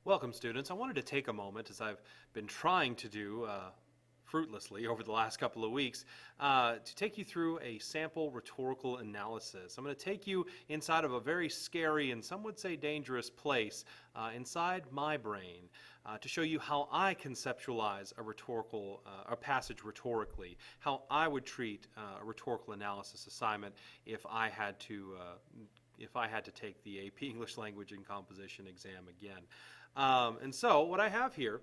Welcome, students. I wanted to take a moment, as I've been trying to do fruitlessly over the last couple of weeks, to take you through a sample rhetorical analysis. I'm going to take you inside of a very scary and some would say dangerous place inside my brain to show you how I conceptualize a passage rhetorically, how I would treat a rhetorical analysis assignment if I had to take the AP English Language and Composition exam again. And so what I have here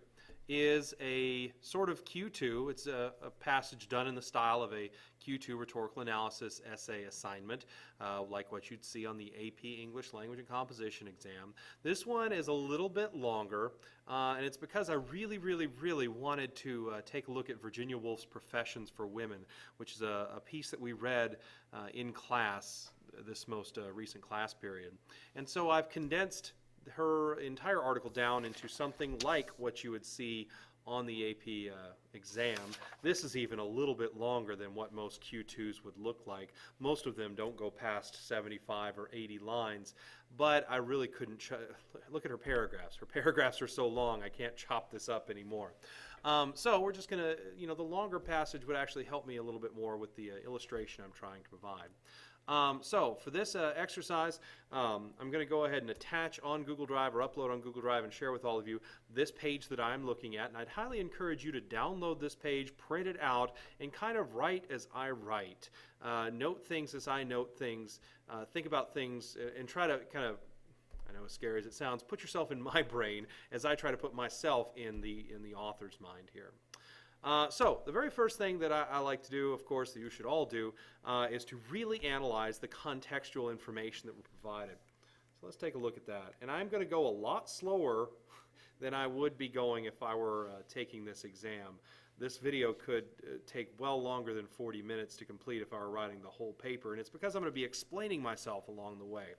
is a sort of Q2. It's a passage done in the style of a Q2 rhetorical analysis essay assignment, like what you'd see on the AP English Language and Composition exam. This one is a little bit longer, and it's because I really wanted to take a look at Virginia Woolf's Professions for Women, which is a piece that we read in class this most recent class period. And so I've condensed her entire article down into something like what you would see on the AP exam. This is even a little bit longer than what most Q2s would look like. Most of them don't go past 75 or 80 lines, but I really couldn't look at her paragraphs. Her paragraphs are so long I can't chop this up anymore. So we're just going to, the longer passage would actually help me a little bit more with the illustration I'm trying to provide. So for this exercise, I'm going to go ahead and attach on Google Drive or upload on Google Drive and share with all of you this page that I'm looking at. And I'd highly encourage you to download this page, print it out, and kind of write as I write. Note things as I note things. Think about things and try to kind of, I know as scary as it sounds, put yourself in my brain as I try to put myself in the author's mind here. So the very first thing that I like to do, of course, that you should all do, is to really analyze the contextual information that we're provided. So let's take a look at that. And I'm going to go a lot slower than I would be going if I were taking this exam. This video could take well longer than 40 minutes to complete if I were writing the whole paper, and it's because I'm going to be explaining myself along the way.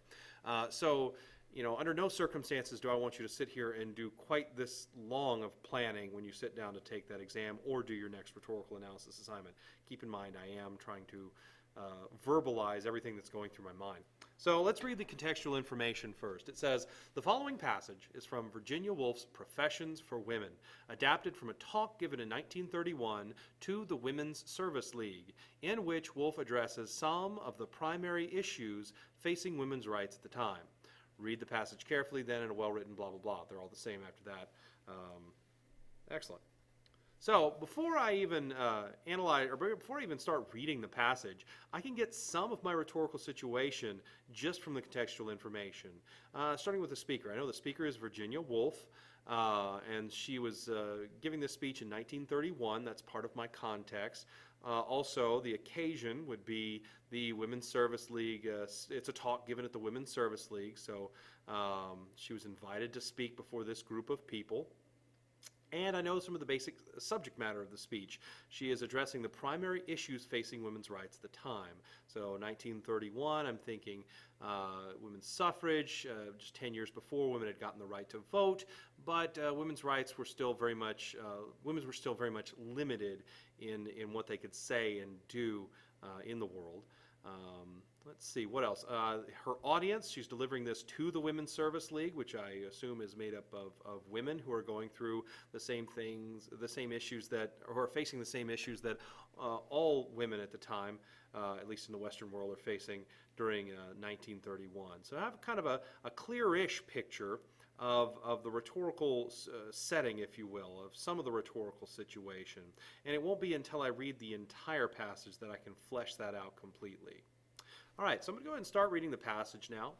Under no circumstances do I want you to sit here and do quite this long of planning when you sit down to take that exam or do your next rhetorical analysis assignment. Keep in mind, I am trying to verbalize everything that's going through my mind. So let's read the contextual information first. It says, the following passage is from Virginia Woolf's Professions for Women, adapted from a talk given in 1931 to the Women's Service League, in which Woolf addresses some of the primary issues facing women's rights at the time. Read the passage carefully, then in a well-written blah, blah, blah. They're all the same after that. Excellent. So before I even before I even start reading the passage, I can get some of my rhetorical situation just from the contextual information. Starting with the speaker. I know the speaker is Virginia Woolf, and she was giving this speech in 1931. That's part of my context. Also, the occasion would be the Women's Service League. It's a talk given at the Women's Service League, so she was invited to speak before this group of people. And I know some of the basic subject matter of the speech. She is addressing the primary issues facing women's rights at the time. So 1931, I'm thinking women's suffrage. Just 10 years before, women had gotten the right to vote, but women's rights were still very much, women were still very much limited in what they could say and do in the world. Let's see, what else? Her audience, she's delivering this to the Women's Service League, which I assume is made up of women who are going through the same things, the same issues that, or are facing the same issues that all women at the time, at least in the Western world, are facing during 1931. So I have kind of a clear-ish picture of the rhetorical setting, if you will, of some of the rhetorical situation. And it won't be until I read the entire passage that I can flesh that out completely. All right, so I'm going to go ahead and start reading the passage now.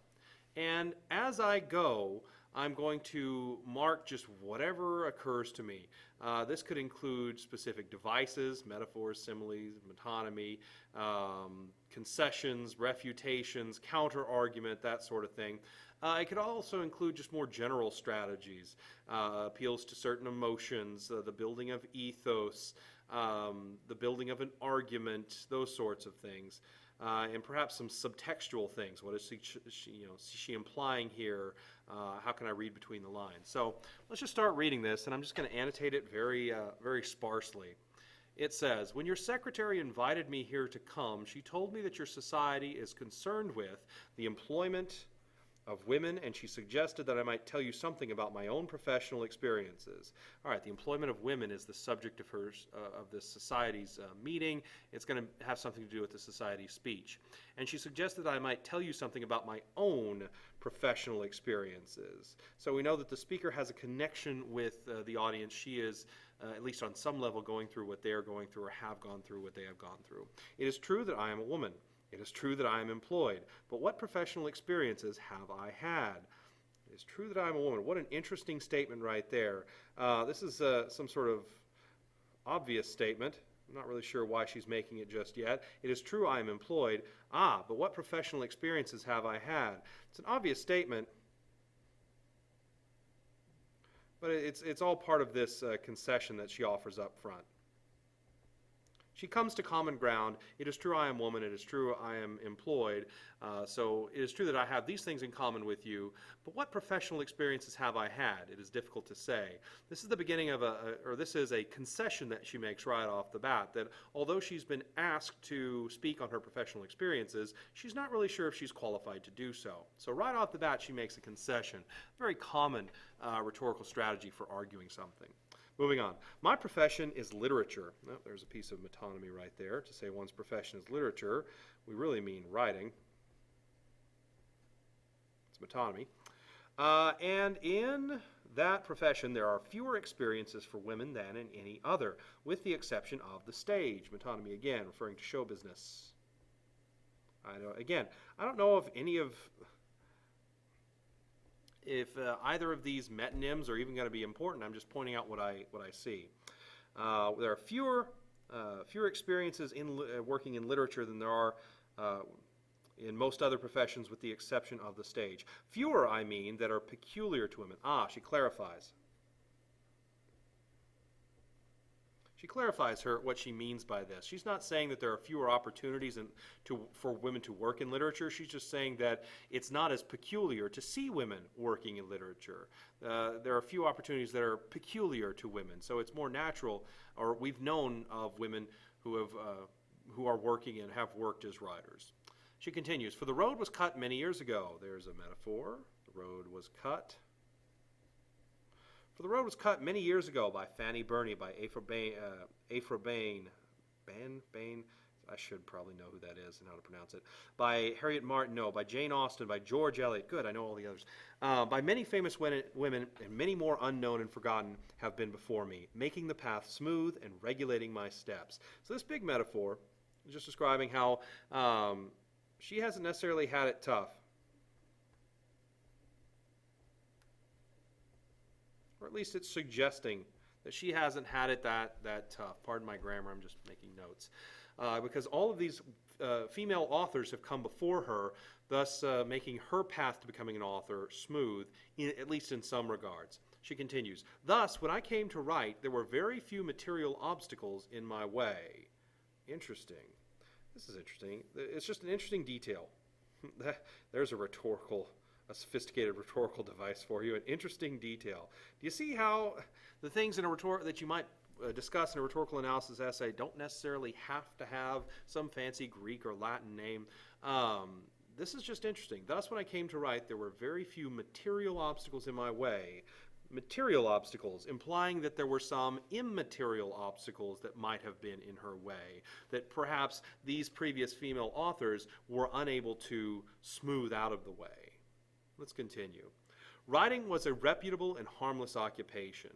And as I go, I'm going to mark just whatever occurs to me. This could include specific devices, metaphors, similes, metonymy, concessions, refutations, counter-argument, that sort of thing. It could also include just more general strategies, appeals to certain emotions, the building of ethos, the building of an argument, those sorts of things. And perhaps some subtextual things. What is she implying here? How can I read between the lines? So let's just start reading this, and I'm just going to annotate it very sparsely. It says, when your secretary invited me here to come, she told me that your society is concerned with the employment of women, and she suggested that I might tell you something about my own professional experiences. All right, the employment of women is the subject of of this society's meeting. It's going to have something to do with the society's speech. And she suggested that I might tell you something about my own professional experiences. So we know that the speaker has a connection with the audience. She is, at least on some level, going through what they are going through or have gone through what they have gone through. It is true that I am a woman. It is true that I am employed, but what professional experiences have I had? It is true that I am a woman. What an interesting statement right there. This is some sort of obvious statement. I'm not really sure why she's making it just yet. It is true I am employed. But what professional experiences have I had? It's an obvious statement, but it's all part of this concession that she offers up front. She comes to common ground. It is true I am woman. It is true I am employed. So it is true that I have these things in common with you. But what professional experiences have I had? It is difficult to say. This is the beginning of this is a concession that she makes right off the bat, that although she's been asked to speak on her professional experiences, she's not really sure if she's qualified to do so. So right off the bat, she makes a concession. Very common rhetorical strategy for arguing something. Moving on. My profession is literature. Oh, there's a piece of metonymy right there. To say one's profession is literature, we really mean writing. It's metonymy. And in that profession, there are fewer experiences for women than in any other, with the exception of the stage. Metonymy again, referring to show business. I don't know if either of these metonyms are even going to be important. I'm just pointing out what I see. There are fewer experiences in working in literature than there are in most other professions, with the exception of the stage. Fewer, I mean, that are peculiar to women. She clarifies. She clarifies what she means by this. She's not saying that there are fewer opportunities for women to work in literature. She's just saying that it's not as peculiar to see women working in literature. There are few opportunities that are peculiar to women, so it's more natural, or we've known of women who are working and have worked as writers. She continues, for the road was cut many years ago. There's a metaphor. The road was cut. For the road was cut many years ago by Fanny Burney, by Aphra Bain. Bain? I should probably know who that is and how to pronounce it. By Harriet Martineau, by Jane Austen, by George Eliot. Good, I know all the others. By many famous women, and many more unknown and forgotten have been before me, making the path smooth and regulating my steps. So this big metaphor is just describing how she hasn't necessarily had it tough. Or at least it's suggesting that she hasn't had it that tough. Pardon my grammar, I'm just making notes. Because all of these female authors have come before her, thus making her path to becoming an author smooth, at least in some regards. She continues, thus, when I came to write, there were very few material obstacles in my way. Interesting. This is interesting. It's just an interesting detail. There's a sophisticated rhetorical device for you, an interesting detail. Do you see how the things in a that you might discuss in a rhetorical analysis essay don't necessarily have to have some fancy Greek or Latin name? This is just interesting. Thus, when I came to write, there were very few material obstacles in my way. Material obstacles, implying that there were some immaterial obstacles that might have been in her way, that perhaps these previous female authors were unable to smooth out of the way. Let's continue. Writing was a reputable and harmless occupation.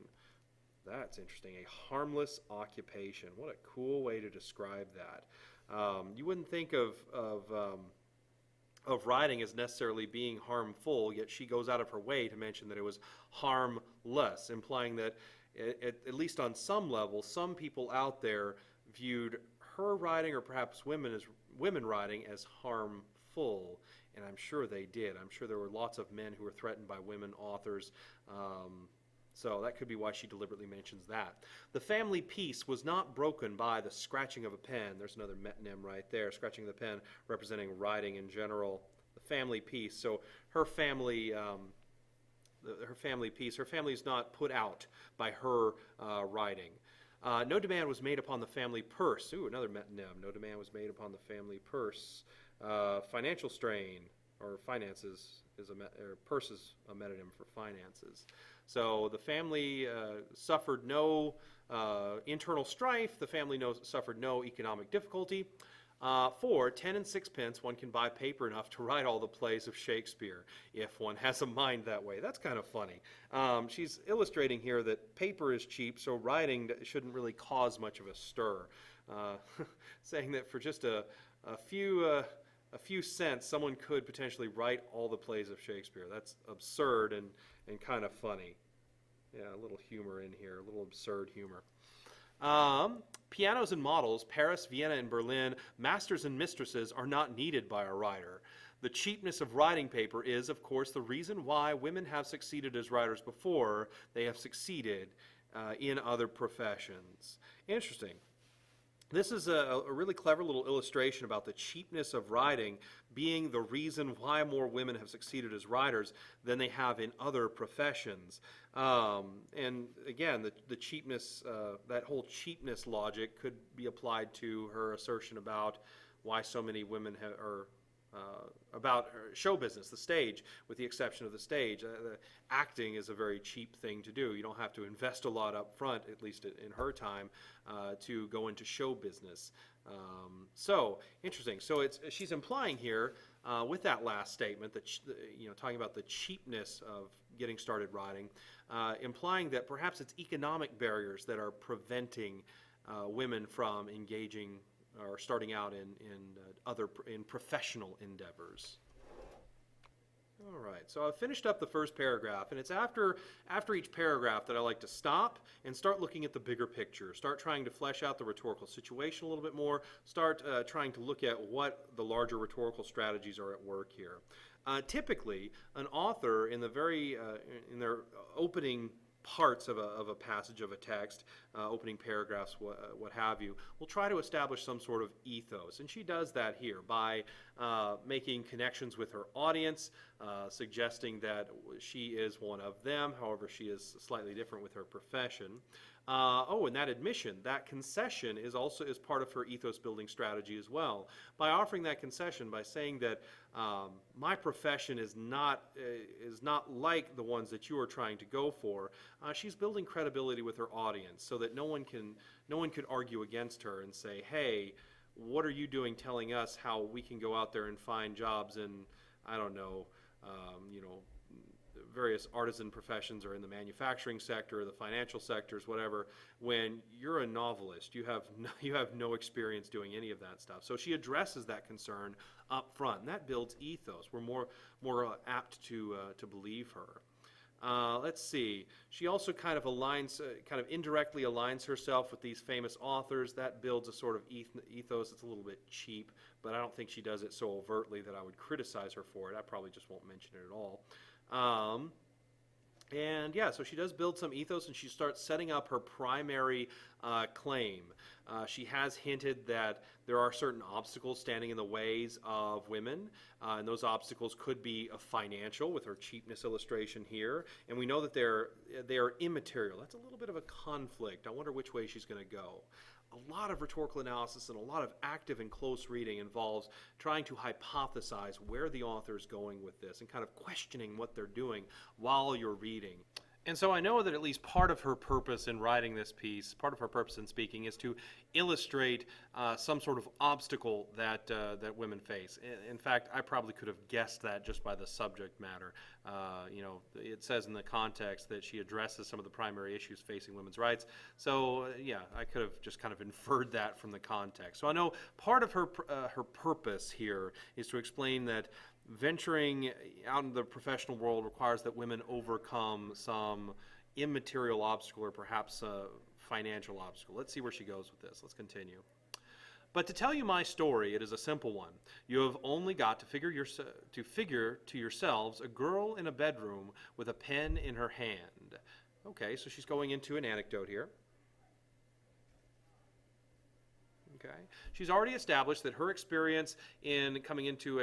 That's interesting, a harmless occupation. What a cool way to describe that. You wouldn't think of writing as necessarily being harmful, yet she goes out of her way to mention that it was harmless, implying that at least on some level, some people out there viewed her writing, or perhaps women writing, as harmful. And I'm sure they did. I'm sure there were lots of men who were threatened by women authors. So that could be why she deliberately mentions that. The family peace was not broken by the scratching of a pen. There's another metonym right there, scratching of the pen, representing writing in general. The family peace. So her family, her family peace, her family is not put out by her writing. No demand was made upon the family purse. Ooh, another metonym. No demand was made upon the family purse. Financial strain, or finances, or purse is a metonym for finances. So the family suffered no internal strife. The family suffered no economic difficulty. For 10 and 6 pence, one can buy paper enough to write all the plays of Shakespeare, if one has a mind that way. That's kind of funny. She's illustrating here that paper is cheap, so writing shouldn't really cause much of a stir. Saying that for just a few cents, someone could potentially write all the plays of Shakespeare. That's absurd and kind of funny. Yeah, a little humor in here, a little absurd humor. Pianos and models, Paris, Vienna, and Berlin, masters and mistresses are not needed by a writer. The cheapness of writing paper is, of course, the reason why women have succeeded as writers before they have succeeded in other professions. Interesting. This is a really clever little illustration about the cheapness of writing being the reason why more women have succeeded as writers than they have in other professions. And again, the cheapness, that whole cheapness logic could be applied to her assertion about why so many women are about show business, the stage, with the exception of the stage. Acting is a very cheap thing to do. You don't have to invest a lot up front, at least in her time, to go into show business. So interesting. So she's implying here with that last statement that talking about the cheapness of getting started writing, implying that perhaps it's economic barriers that are preventing women from engaging or starting out in professional endeavors. All right, so I've finished up the first paragraph, and it's after each paragraph that I like to stop and start looking at the bigger picture, start trying to flesh out the rhetorical situation a little bit more, start trying to look at what the larger rhetorical strategies are at work here. Typically, an author in their opening parts of a passage of a text, opening paragraphs, what have you, will try to establish some sort of ethos. And she does that here by making connections with her audience, suggesting that she is one of them, however she is slightly different with her profession. And that admission, that concession is part of her ethos building strategy as well. By offering that concession, by saying that my profession is not like the ones that you are trying to go for, she's building credibility with her audience so that no one could argue against her and say, hey, what are you doing telling us how we can go out there and find jobs in, I don't know, various artisan professions or in the manufacturing sector or the financial sectors, whatever, when you're a novelist, you have no experience doing any of that stuff. So she addresses that concern up front, and that builds ethos. We're more apt to believe her. Let's see. She also kind of indirectly aligns herself with these famous authors. That builds a sort of ethos. It's a little bit cheap, but I don't think she does it so overtly that I would criticize her for it. I probably just won't mention it at all. So she does build some ethos, and she starts setting up her primary claim. She has hinted that there are certain obstacles standing in the ways of women, and those obstacles could be financial, with her cheapness illustration here, and we know that they are immaterial. That's a little bit of a conflict. I wonder which way she's going to go. A lot of rhetorical analysis and a lot of active and close reading involves trying to hypothesize where the author is going with this and kind of questioning what they're doing while you're reading. And so I know that at least part of her purpose in writing this piece, part of her purpose in speaking, is to illustrate some sort of obstacle that women face. In fact, I probably could have guessed that just by the subject matter. It says in the context that she addresses some of the primary issues facing women's rights. So I could have just kind of inferred that from the context. So I know part of her purpose here is to explain that venturing out into the professional world requires that women overcome some immaterial obstacle or perhaps a financial obstacle. Let's see where she goes with this. Let's continue. But to tell you my story, it is a simple one. You have only got to figure to yourselves a girl in a bedroom with a pen in her hand. Okay, so she's going into an anecdote here. Okay. She's already established that her experience in coming into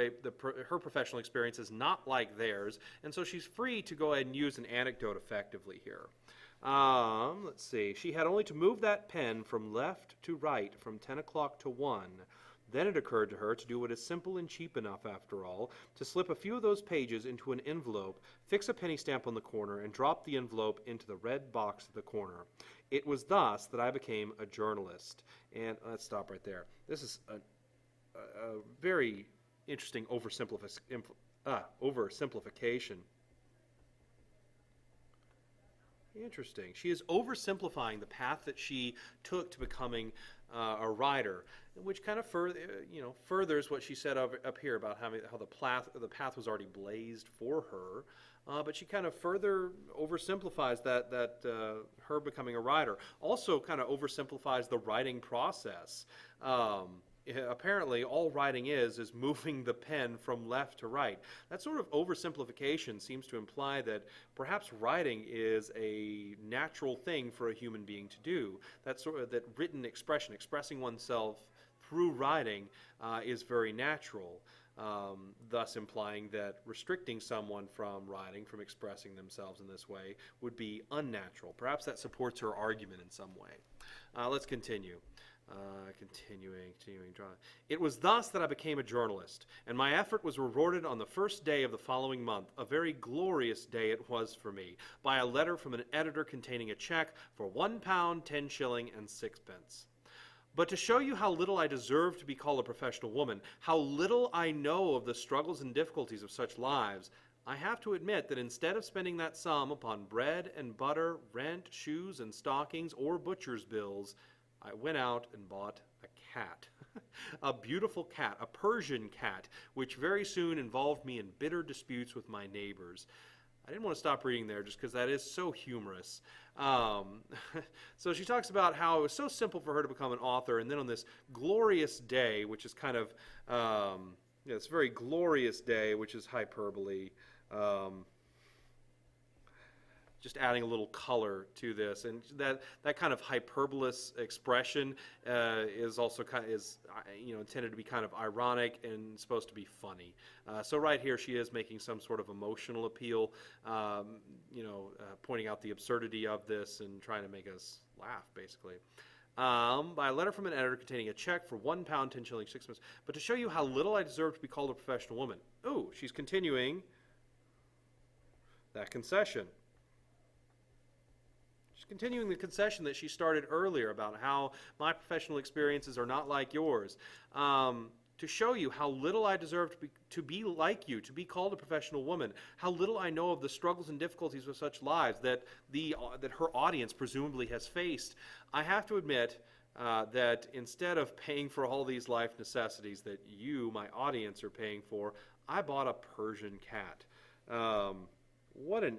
her professional experience is not like theirs, and so she's free to go ahead and use an anecdote effectively here. Let's see. She had only to move that pen from left to right, from 10 o'clock to 1. Then it occurred to her to do what is simple and cheap enough, after all, to slip a few of those pages into an envelope, fix a penny stamp on the corner, and drop the envelope into the red box at the corner. It was thus that I became a journalist. And let's stop right there. This is a very interesting oversimplification. Interesting. She is oversimplifying the path that she took to becoming a writer, which kind of furthers what she said up here about how the path was already blazed for her. But she kind of further oversimplifies that her becoming a writer. Also, kind of oversimplifies the writing process. Apparently, all writing is moving the pen from left to right. That sort of oversimplification seems to imply that perhaps writing is a natural thing for a human being to do. That written expression, expressing oneself through writing, is very natural. Thus implying that restricting someone from writing, from expressing themselves in this way, would be unnatural. Perhaps that supports her argument in some way. Let's continue. Continuing. It was thus that I became a journalist, and my effort was rewarded on the first day of the following month. A very glorious day it was for me, by a letter from an editor containing a check for £1, 10 shilling and 6 pence. But to show you how little I deserve to be called a professional woman, how little I know of the struggles and difficulties of such lives, I have to admit that instead of spending that sum upon bread and butter, rent, shoes and stockings, or butcher's bills, I went out and bought a cat. A beautiful cat, a Persian cat, which very soon involved me in bitter disputes with my neighbors. I didn't want to stop reading there just because that is so humorous. So she talks about how it was so simple for her to become an author, and then on this glorious day, which is kind of, this very glorious day, which is hyperbole, just adding a little color to this, and that kind of hyperbolous expression is also intended to be kind of ironic and supposed to be funny. So right here she is making some sort of emotional appeal, pointing out the absurdity of this and trying to make us laugh, basically. By a letter from an editor containing a check for £1, 10 shillings, 6 pence. But to show you how little I deserve to be called a professional woman. Oh, she's continuing that concession. She's continuing the concession that she started earlier about how my professional experiences are not like yours. To show you how little I deserve to be like you, to be called a professional woman, how little I know of the struggles and difficulties of such lives that her audience presumably has faced, I have to admit that instead of paying for all these life necessities that you, my audience, are paying for, I bought a Persian cat. What an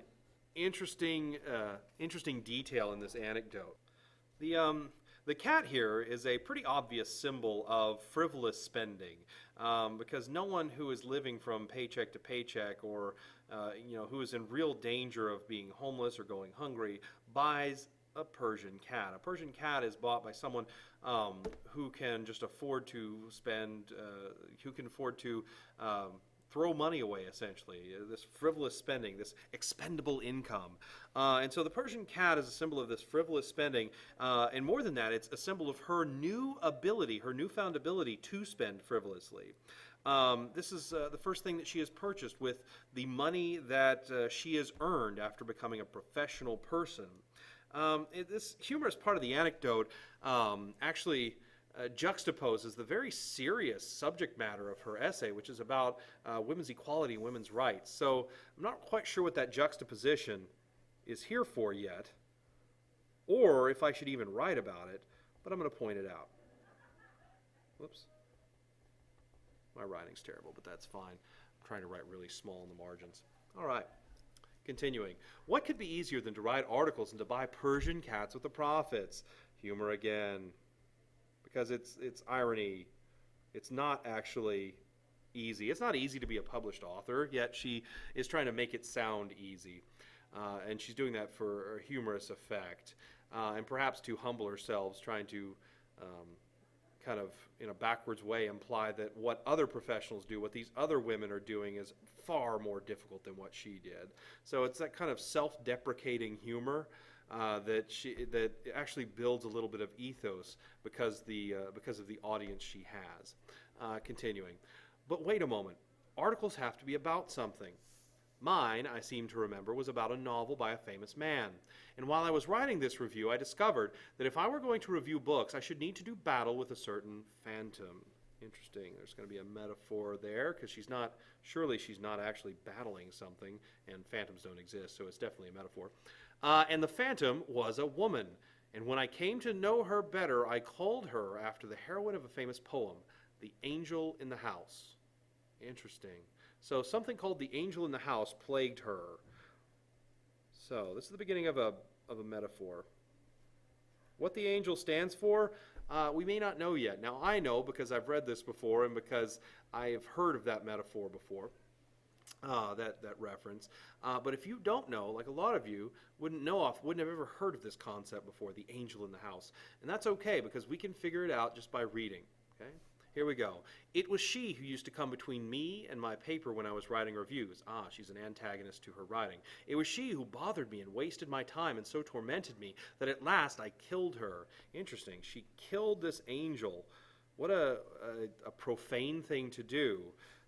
interesting detail in this anecdote. The cat here is a pretty obvious symbol of frivolous spending, because no one who is living from paycheck to paycheck, or who is in real danger of being homeless or going hungry, buys a Persian cat. A Persian cat is bought by someone who can just afford to throw money away, essentially, this frivolous spending, this expendable income. And so the Persian cat is a symbol of this frivolous spending, and more than that, it's a symbol of her newfound ability to spend frivolously. This is the first thing that she has purchased with the money that she has earned after becoming a professional person. This humorous part of the anecdote actually juxtaposes the very serious subject matter of her essay, which is about women's equality and women's rights. So I'm not quite sure what that juxtaposition is here for yet, or if I should even write about it, but I'm going to point it out. Whoops. My writing's terrible, but that's fine. I'm trying to write really small in the margins. All right. Continuing. What could be easier than to write articles and to buy Persian cats with the profits? Humor again. Because it's irony. It's not actually easy. It's not easy to be a published author, yet she is trying to make it sound easy. And she's doing that for a humorous effect. And perhaps to humble herself, trying to kind of in a backwards way imply that what other professionals do, what these other women are doing, is far more difficult than what she did. So it's that kind of self-deprecating humor that actually builds a little bit of ethos because of the audience she has. Continuing, but wait a moment. Articles have to be about something. Mine, I seem to remember, was about a novel by a famous man. And while I was writing this review, I discovered that if I were going to review books, I should need to do battle with a certain phantom. Interesting. There's going to be a metaphor there because surely she's not actually battling something, and phantoms don't exist, so it's definitely a metaphor. And the phantom was a woman. And when I came to know her better, I called her after the heroine of a famous poem, The Angel in the House. Interesting. So something called the angel in the house plagued her. So this is the beginning of a metaphor. What the angel stands for, we may not know yet. Now I know because I've read this before and because I have heard of that metaphor before, that reference. But if you don't know, like a lot of you wouldn't have ever heard of this concept before, the angel in the house. And that's okay because we can figure it out just by reading. Okay? Here we go. It was she who used to come between me and my paper when I was writing reviews. She's an antagonist to her writing. It was she who bothered me and wasted my time and so tormented me that at last I killed her. Interesting. She killed this angel. What a profane thing to do.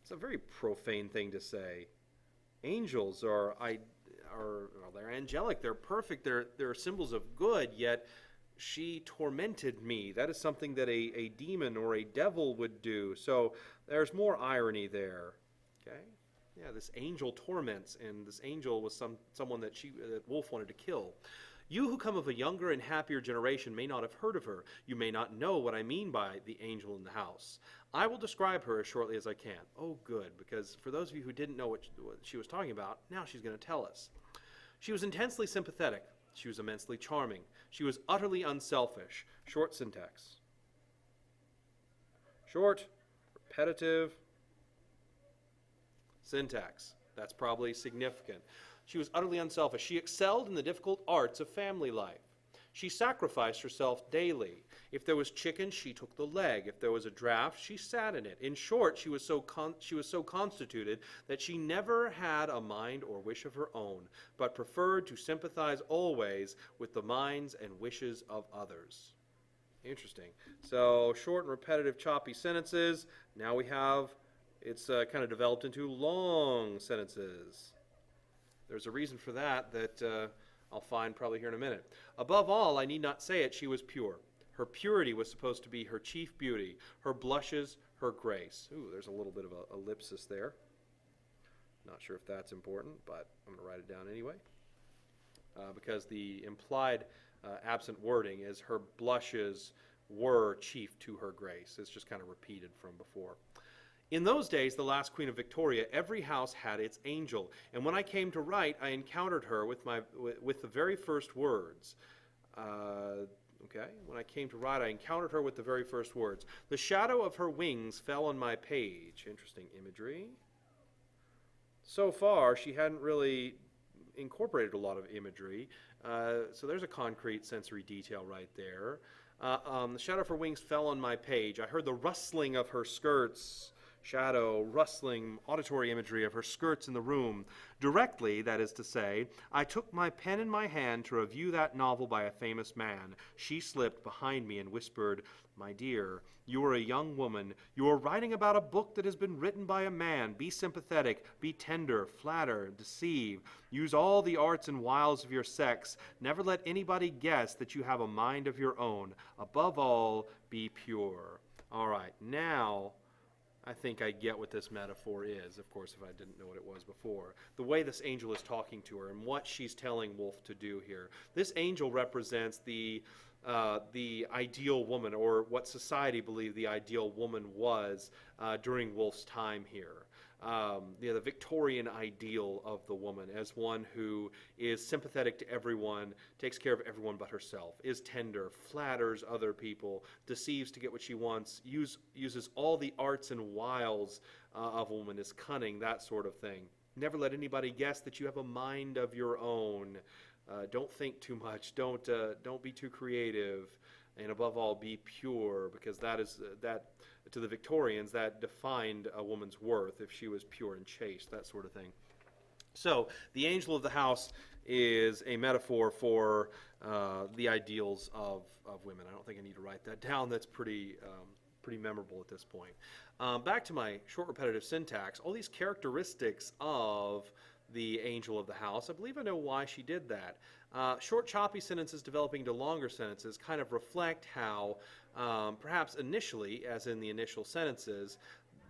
It's a very profane thing to say. Angels they're angelic. They're perfect. They're symbols of good, yet she tormented me. That is something that a demon or a devil would do. So there's more irony there. Okay? Yeah, this angel torments, and this angel was someone that Woolf wanted to kill. You who come of a younger and happier generation may not have heard of her. You may not know what I mean by the angel in the house. I will describe her as shortly as I can. Oh, good, because for those of you who didn't know what she was talking about, now she's going to tell us. She was intensely sympathetic. She was immensely charming. She was utterly unselfish. Short syntax. Short, repetitive syntax. That's probably significant. She was utterly unselfish. She excelled in the difficult arts of family life. She sacrificed herself daily. If there was chicken, she took the leg. If there was a draft, she sat in it. In short, she was so constituted that she never had a mind or wish of her own, but preferred to sympathize always with the minds and wishes of others. Interesting. So short and repetitive, choppy sentences. Now it's kind of developed into long sentences. There's a reason for that I'll find probably here in a minute. Above all, I need not say it, she was pure. Her purity was supposed to be her chief beauty, her blushes, her grace. Ooh, there's a little bit of a ellipsis there. Not sure if that's important, but I'm going to write it down anyway. Because the implied absent wording is her blushes were chief to her grace. It's just kind of repeated from before. In those days, the last Queen of Victoria, every house had its angel, and when I came to write, I encountered her with the very first words. When I came to write, I encountered her with the very first words. The shadow of her wings fell on my page. Interesting imagery. So far, she hadn't really incorporated a lot of imagery, so there's a concrete sensory detail right there. The shadow of her wings fell on my page. I heard the rustling of her skirts. Shadow, rustling, auditory imagery of her skirts in the room. Directly, that is to say, I took my pen in my hand to review that novel by a famous man. She slipped behind me and whispered, "My dear, you are a young woman. You are writing about a book that has been written by a man. Be sympathetic, be tender, flatter, deceive. Use all the arts and wiles of your sex. Never let anybody guess that you have a mind of your own. Above all, be pure." All right, now I think I get what this metaphor is, of course, if I didn't know what it was before. The way this angel is talking to her and what she's telling Woolf to do here. This angel represents the ideal woman, or what society believed the ideal woman was during Woolf's time here. The Victorian ideal of the woman as one who is sympathetic to everyone, takes care of everyone but herself, is tender, flatters other people, deceives to get what she wants, uses all the arts and wiles of a woman, is cunning, that sort of thing. Never let anybody guess that you have a mind of your own. Don't think too much. Don't be too creative. And above all, be pure, because that to the Victorians, that defined a woman's worth, if she was pure and chaste, that sort of thing. So the angel of the house is a metaphor for the ideals of women. I don't think I need to write that down. That's pretty memorable at this point. Back to my short repetitive syntax, all these characteristics of the angel of the house, I believe I know why she did that. Short, choppy sentences developing into longer sentences kind of reflect how, perhaps initially, as in the initial sentences,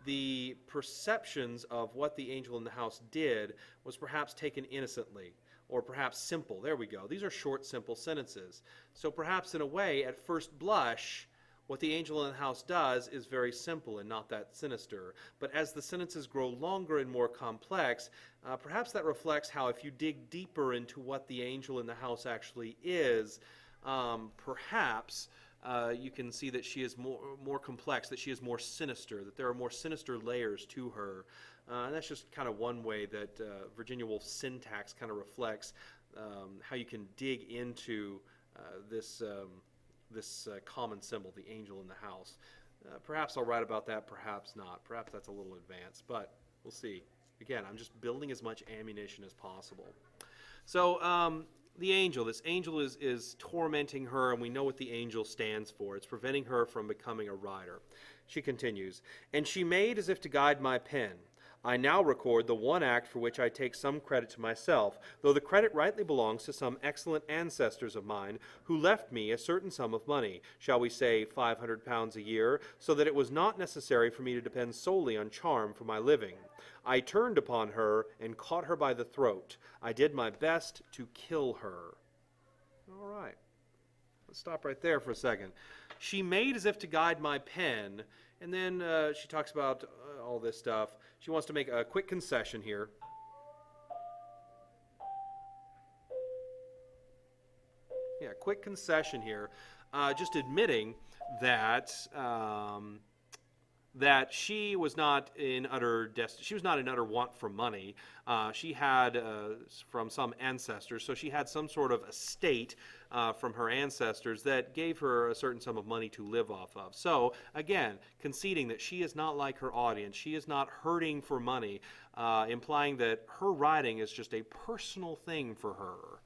the perceptions of what the angel in the house did was perhaps taken innocently, or perhaps simple. There we go. These are short, simple sentences. So perhaps in a way, at first blush, what the angel in the house does is very simple and not that sinister. But as the sentences grow longer and more complex, perhaps that reflects how if you dig deeper into what the angel in the house actually is, perhaps you can see that she is more complex, that she is more sinister, that there are more sinister layers to her. And that's just kind of one way that Virginia Woolf's syntax kind of reflects how you can dig into this common symbol, the angel in the house. Perhaps I'll write about that, perhaps not. Perhaps that's a little advanced, but we'll see. Again, I'm just building as much ammunition as possible. So this angel is tormenting her, and we know what the angel stands for. It's preventing her from becoming a writer. She continues, "And she made as if to guide my pen. I now record the one act for which I take some credit to myself, though the credit rightly belongs to some excellent ancestors of mine who left me a certain sum of money, shall we say £500 a year, so that it was not necessary for me to depend solely on charm for my living. I turned upon her and caught her by the throat. I did my best to kill her." All right. Let's stop right there for a second. She made as if to guide my pen, and then she talks about all this stuff. She wants to make a quick concession here. Yeah, quick concession here. Just admitting that that she was not in utter want for money. She had from some ancestors, so she had some sort of estate from her ancestors that gave her a certain sum of money to live off of. So again, conceding that she is not like her audience, she is not hurting for money, implying that her writing is just a personal thing for her.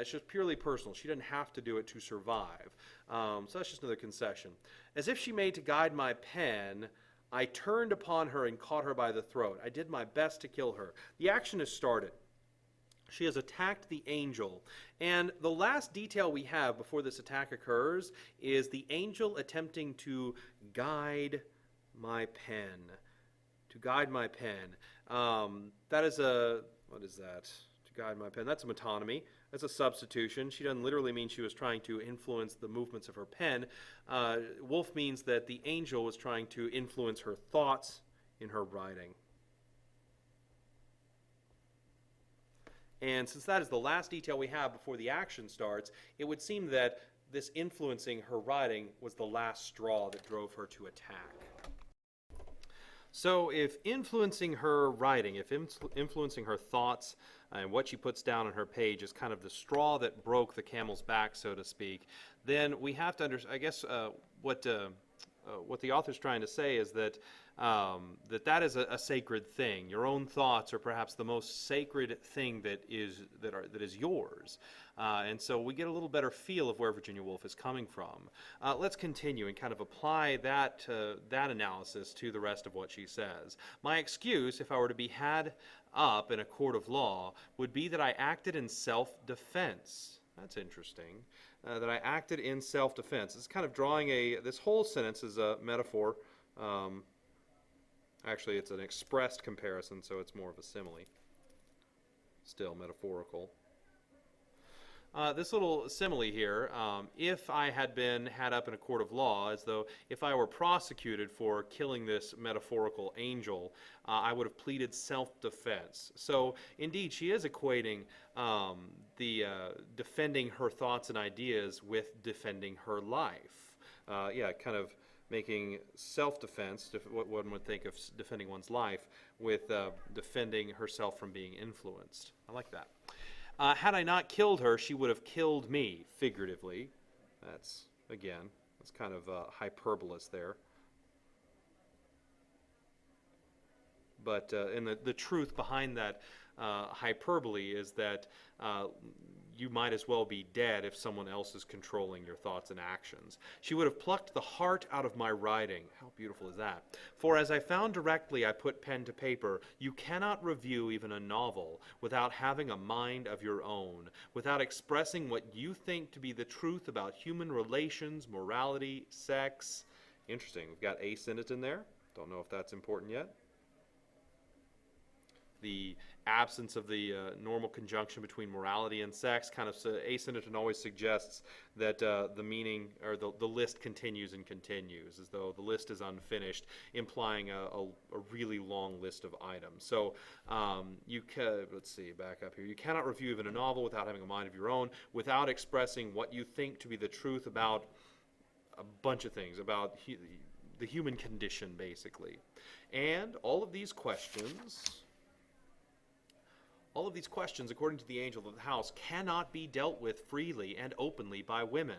It's just purely personal. She doesn't have to do it to survive. So that's just another concession. As if she made to guide my pen, I turned upon her and caught her by the throat. I did my best to kill her. The action has started. She has attacked the angel. And the last detail we have before this attack occurs is the angel attempting to guide my pen. To guide my pen. That is what is that? To guide my pen. That's a metonymy. That's a substitution. She doesn't literally mean she was trying to influence the movements of her pen. Woolf means that the angel was trying to influence her thoughts in her writing. And since that is the last detail we have before the action starts, it would seem that this influencing her writing was the last straw that drove her to attack. So if influencing her writing, if influencing her thoughts and what she puts down on her page is kind of the straw that broke the camel's back, so to speak, then we have to understand, I guess, what the author's trying to say is that that is a sacred thing. Your own thoughts are perhaps the most sacred thing that is yours. And so we get a little better feel of where Virginia Woolf is coming from. Let's continue and kind of apply that analysis to the rest of what she says. My excuse, if I were to be had up in a court of law, would be that I acted in self-defense. That's interesting. That I acted in self-defense. It's kind of drawing this whole sentence is a metaphor. Actually, it's an expressed comparison, so it's more of a simile. Still metaphorical. This little simile here, if I had been had up in a court of law, as though if I were prosecuted for killing this metaphorical angel, I would have pleaded self-defense. So indeed, she is equating the defending her thoughts and ideas with defending her life. Kind of making self-defense, what one would think of defending one's life, with defending herself from being influenced. I like that. Had I not killed her, she would have killed me, figuratively. That's kind of hyperbolous there. But and the truth behind that hyperbole is that you might as well be dead if someone else is controlling your thoughts and actions. She would have plucked the heart out of my writing. How beautiful is that? For as I found directly I put pen to paper, you cannot review even a novel without having a mind of your own, without expressing what you think to be the truth about human relations, morality, sex. Interesting. We've got ascendant in there. Don't know if that's important yet. The absence of the normal conjunction between morality and sex kind of ascendant always suggests that the meaning or the list continues and continues, as though the list is unfinished, implying a really long list of items. So let's see, back up here. You cannot review even a novel without having a mind of your own, without expressing what you think to be the truth about a bunch of things, about the human condition, basically. And all of these questions, according to the angel of the house, cannot be dealt with freely and openly by women.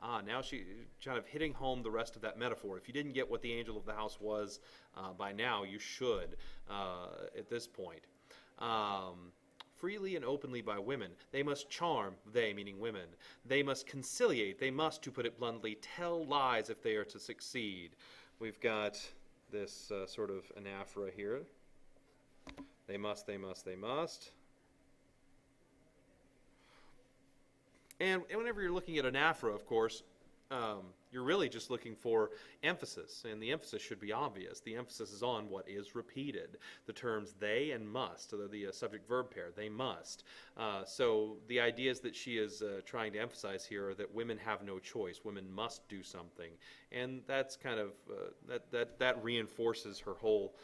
Now she's kind of hitting home the rest of that metaphor. If you didn't get what the angel of the house was by now, you should at this point. Freely and openly by women. They must charm, they meaning women. They must conciliate. They must, to put it bluntly, tell lies if they are to succeed. We've got this sort of anaphora here. They must, they must, they must. And whenever you're looking at anaphora, of course, you're really just looking for emphasis, and the emphasis should be obvious. The emphasis is on what is repeated. The terms they and must, the subject-verb pair, they must. So the ideas that she is trying to emphasize here are that women have no choice. Women must do something, and that's kind of that reinforces her whole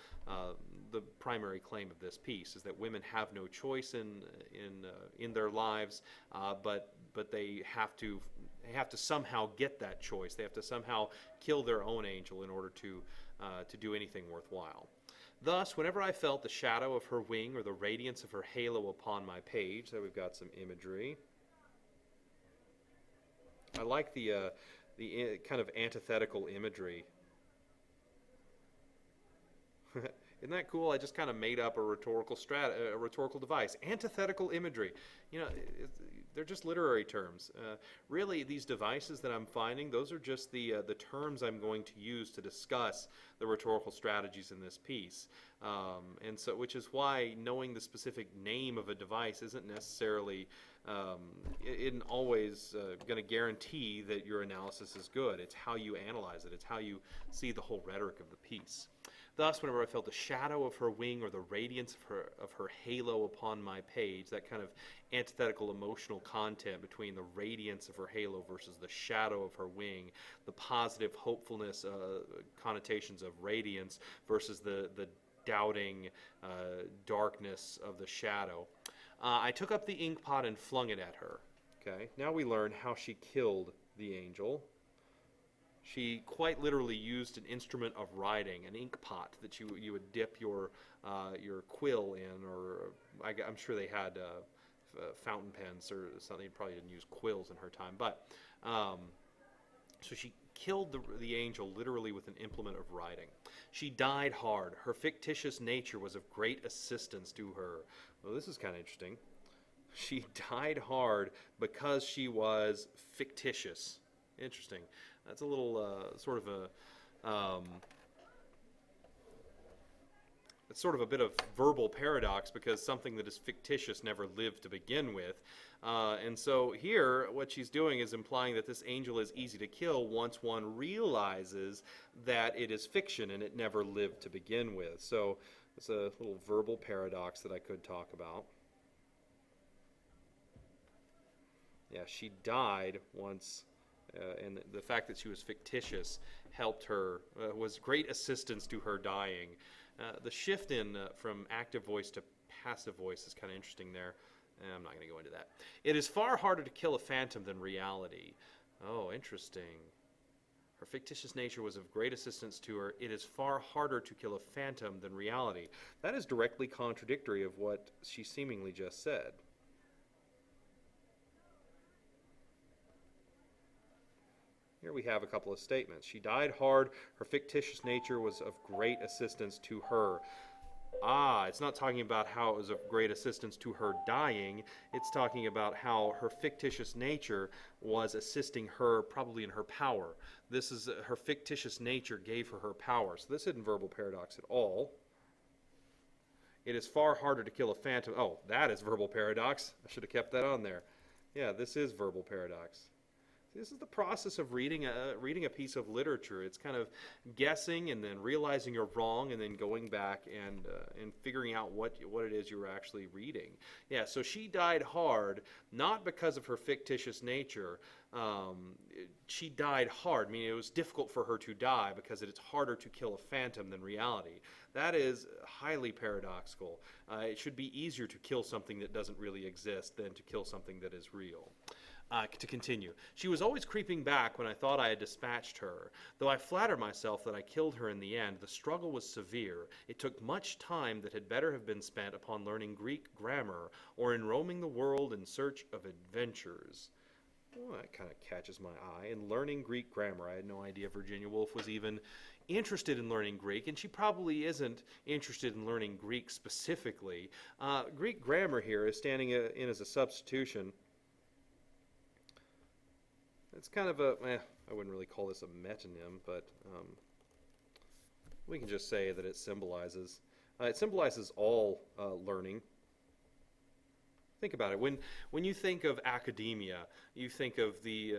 the primary claim of this piece is that women have no choice in their lives, but they have to somehow get that choice. They have to somehow kill their own angel in order to do anything worthwhile. Thus, whenever I felt the shadow of her wing or the radiance of her halo upon my page, there we've got some imagery. I like the kind of antithetical imagery. Isn't that cool? I just kind of made up a rhetorical device. Antithetical imagery. You know, they're just literary terms. Really, these devices that I'm finding, those are just the terms I'm going to use to discuss the rhetorical strategies in this piece. And so, which is why knowing the specific name of a device isn't necessarily, isn't always going to guarantee that your analysis is good. It's how you analyze it. It's how you see the whole rhetoric of the piece. Thus, whenever I felt the shadow of her wing or the radiance of her halo upon my page, that kind of antithetical emotional content between the radiance of her halo versus the shadow of her wing, the positive hopefulness connotations of radiance versus the doubting darkness of the shadow, I took up the ink pot and flung it at her. Okay, now we learn how she killed the angel. She quite literally used an instrument of writing, an ink pot that you would dip your quill in, or I'm sure they had fountain pens or something. Probably didn't use quills in her time, but so she killed the angel literally with an implement of writing. She died hard. Her fictitious nature was of great assistance to her. Well, this is kind of interesting. She died hard because she was fictitious. Interesting. That's a little sort of it's sort of a bit of verbal paradox, because something that is fictitious never lived to begin with. And so here, what she's doing is implying that this angel is easy to kill once one realizes that it is fiction and it never lived to begin with. So it's a little verbal paradox that I could talk about. Yeah, she died once. And the fact that she was fictitious helped her, was great assistance to her dying. The shift in from active voice to passive voice is kind of interesting there. I'm not going to go into that. It is far harder to kill a phantom than reality. Oh, interesting. Her fictitious nature was of great assistance to her. It is far harder to kill a phantom than reality. That is directly contradictory of what she seemingly just said. Here we have a couple of statements. She died hard. Her fictitious nature was of great assistance to her. Ah, it's not talking about how it was of great assistance to her dying. It's talking about how her fictitious nature was assisting her, probably in her power. This is her fictitious nature gave her her power. So this isn't verbal paradox at all. It is far harder to kill a phantom. Oh, that is verbal paradox. I should have kept that on there. Yeah, this is verbal paradox. This is the process of reading a piece of literature. It's kind of guessing and then realizing you're wrong and then going back and figuring out what it is you were actually reading. Yeah, so she died hard, not because of her fictitious nature. She died hard, meaning it was difficult for her to die because it's harder to kill a phantom than reality. That is highly paradoxical. It should be easier to kill something that doesn't really exist than to kill something that is real. To continue, she was always creeping back when I thought I had dispatched her. Though I flatter myself that I killed her in the end, the struggle was severe. It took much time that had better have been spent upon learning Greek grammar or in roaming the world in search of adventures. Well, that kind of catches my eye. And learning Greek grammar. I had no idea Virginia Woolf was even interested in learning Greek, and she probably isn't interested in learning Greek specifically. Greek grammar here is standing in as a substitution. It's kind of I wouldn't really call this a metonym, but we can just say that it symbolizes all learning. Think about it. When you think of academia, you think of the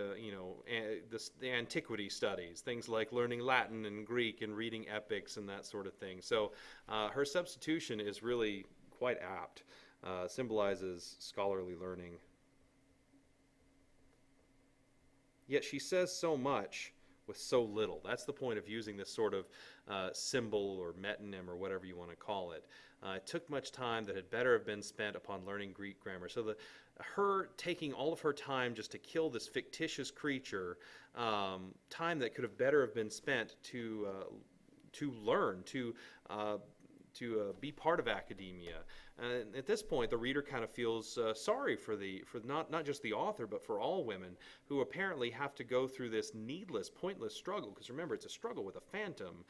the antiquity studies, things like learning Latin and Greek and reading epics and that sort of thing. So her substitution is really quite apt. Symbolizes scholarly learning. Yet she says so much with so little. That's the point of using this sort of symbol or metonym or whatever you want to call it. It took much time that had better have been spent upon learning Greek grammar. So her taking all of her time just to kill this fictitious creature, time that could have better have been spent to learn, to be part of academia. At this point, the reader kind of feels sorry for not just the author, but for all women who apparently have to go through this needless, pointless struggle. Because remember, it's a struggle with a phantom.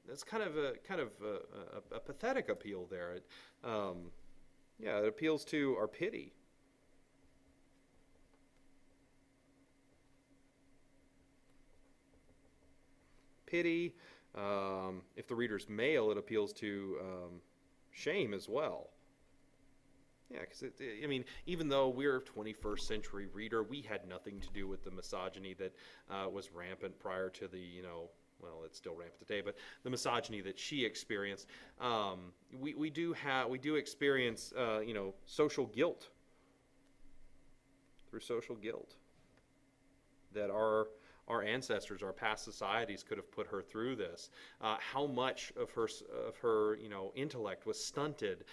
It's kind of a pathetic appeal there. It appeals to our pity. Pity. If the reader's male, it appeals to shame as well. Yeah, because even though we're a 21st century reader, we had nothing to do with the misogyny that was rampant prior to well, it's still rampant today, but the misogyny that she experienced. We do experience social guilt, through social guilt, that our ancestors, our past societies could have put her through this. How much of her intellect was stunted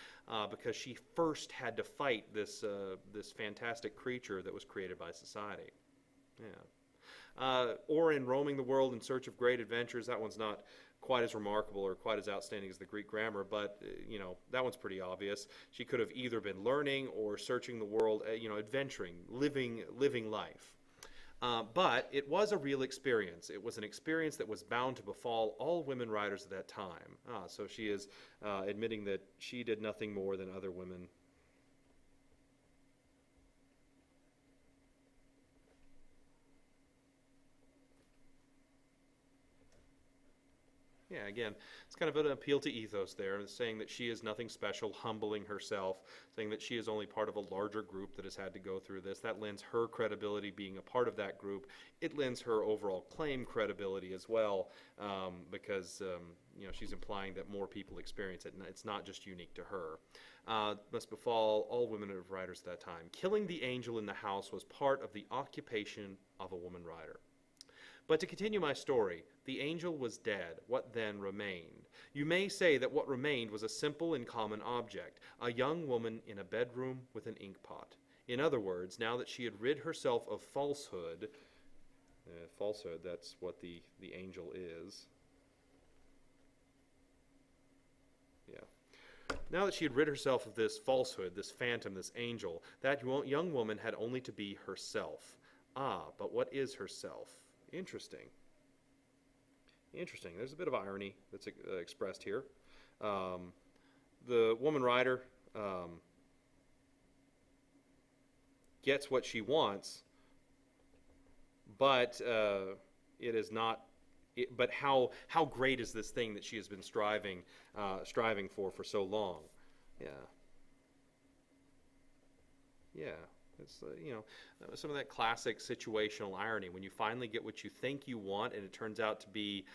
because she first had to fight this fantastic creature that was created by society. Yeah. Or in roaming the world in search of great adventures. That one's not quite as remarkable or quite as outstanding as the Greek grammar, but that one's pretty obvious. She could have either been learning or searching the world, adventuring, living life. But it was a real experience. It was an experience that was bound to befall all women writers at that time. So she is admitting that she did nothing more than other women. Yeah, again, it's kind of an appeal to ethos there, saying that she is nothing special, humbling herself, saying that she is only part of a larger group that has had to go through this. That lends her credibility being a part of that group. It lends her overall claim credibility as well, because she's implying that more people experience it, and it's not just unique to her. Must befall all women writers at that time. Killing the angel in the house was part of the occupation of a woman writer. But to continue my story, the angel was dead. What then remained? You may say that what remained was a simple and common object, a young woman in a bedroom with an inkpot. In other words, now that she had rid herself of falsehood, that's what the angel is. Yeah. Now that she had rid herself of this falsehood, this phantom, this angel, that young woman had only to be herself. But what is herself? Interesting. There's a bit of irony that's expressed here. Um, the woman writer gets what she wants, but it is not. But how great is this thing that she has been striving for so long? Yeah, yeah. It's some of that classic situational irony when you finally get what you think you want, and it turns out to be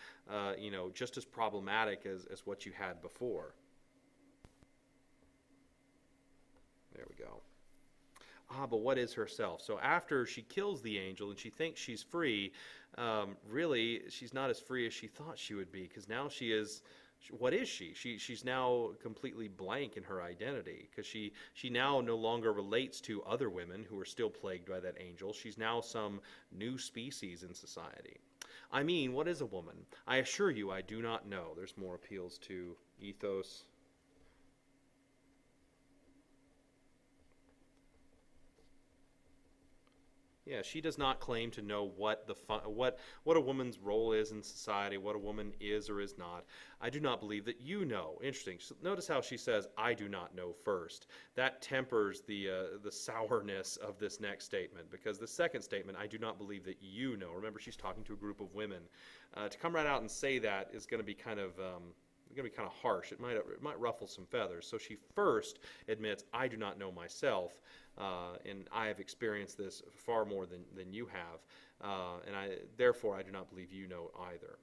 just as problematic as what you had before. There we go. But what is herself? So after she kills the angel and she thinks she's free, really she's not as free as she thought she would be, because now she is. What is she? She's now completely blank in her identity, because she now no longer relates to other women who are still plagued by that angel. She's now some new species in society. I mean, what is a woman? I assure you, I do not know. There's more appeals to ethos. Yeah, she does not claim to know what a woman's role is in society, what a woman is or is not. I do not believe that you know. Interesting. So notice how she says, "I do not know" first. That tempers the sourness of this next statement, because the second statement, "I do not believe that you know." Remember, she's talking to a group of women. To come right out and say that is going to be kind of harsh. It might ruffle some feathers. So she first admits, "I do not know myself," and I have experienced this far more than you have, and therefore I do not believe you know either.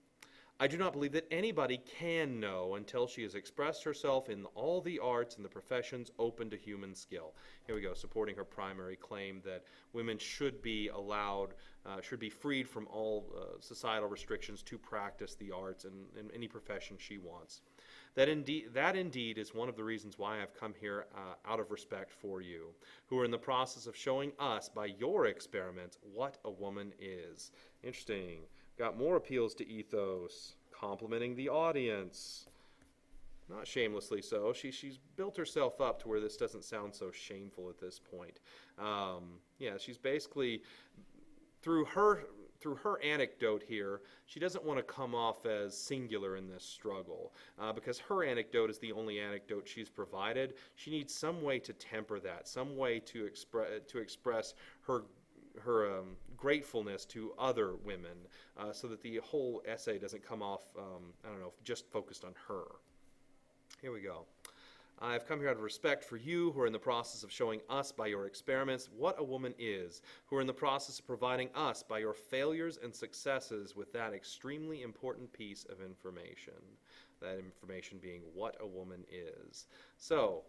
I do not believe that anybody can know until she has expressed herself in all the arts and the professions open to human skill. Here we go, supporting her primary claim that women should be allowed, should be freed from all societal restrictions to practice the arts and in any profession she wants. That indeed is one of the reasons why I've come here out of respect for you, who are in the process of showing us by your experiments what a woman is. Interesting. Got more appeals to ethos, complimenting the audience. Not shamelessly so. She's built herself up to where this doesn't sound so shameful at this point. Yeah, she's basically through her anecdote here, she doesn't want to come off as singular in this struggle, because her anecdote is the only anecdote she's provided. She needs some way to temper that, some way to express her gratefulness to other women, so that the whole essay doesn't come off, just focused on her. Here we go. I've come here out of respect for you, who are in the process of showing us by your experiments what a woman is, who are in the process of providing us by your failures and successes with that extremely important piece of information. That information being what a woman is. So,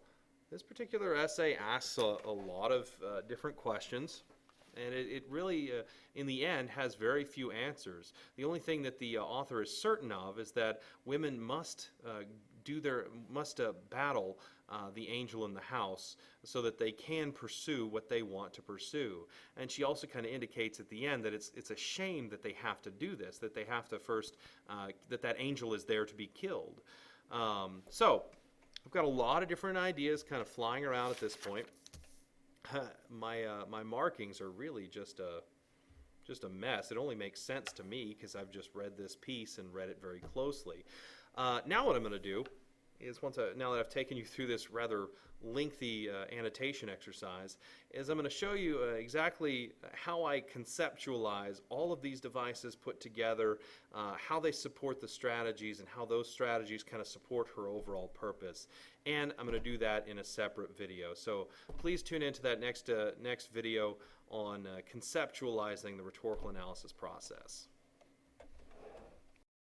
this particular essay asks a lot of different questions. And it really, in the end, has very few answers. The only thing that the author is certain of is that women must battle the angel in the house so that they can pursue what they want to pursue. And she also kind of indicates at the end that it's a shame that they have to do this, that they have to first, that angel is there to be killed. So, I've got a lot of different ideas kind of flying around at this point. My markings are really just a mess. It only makes sense to me because I've just read this piece and read it very closely. Now what I'm going to do is now that I've taken you through this rather lengthy annotation exercise, is I'm going to show you exactly how I conceptualize all of these devices put together, how they support the strategies, and how those strategies kind of support her overall purpose. And I'm going to do that in a separate video. So please tune into that next video on conceptualizing the rhetorical analysis process.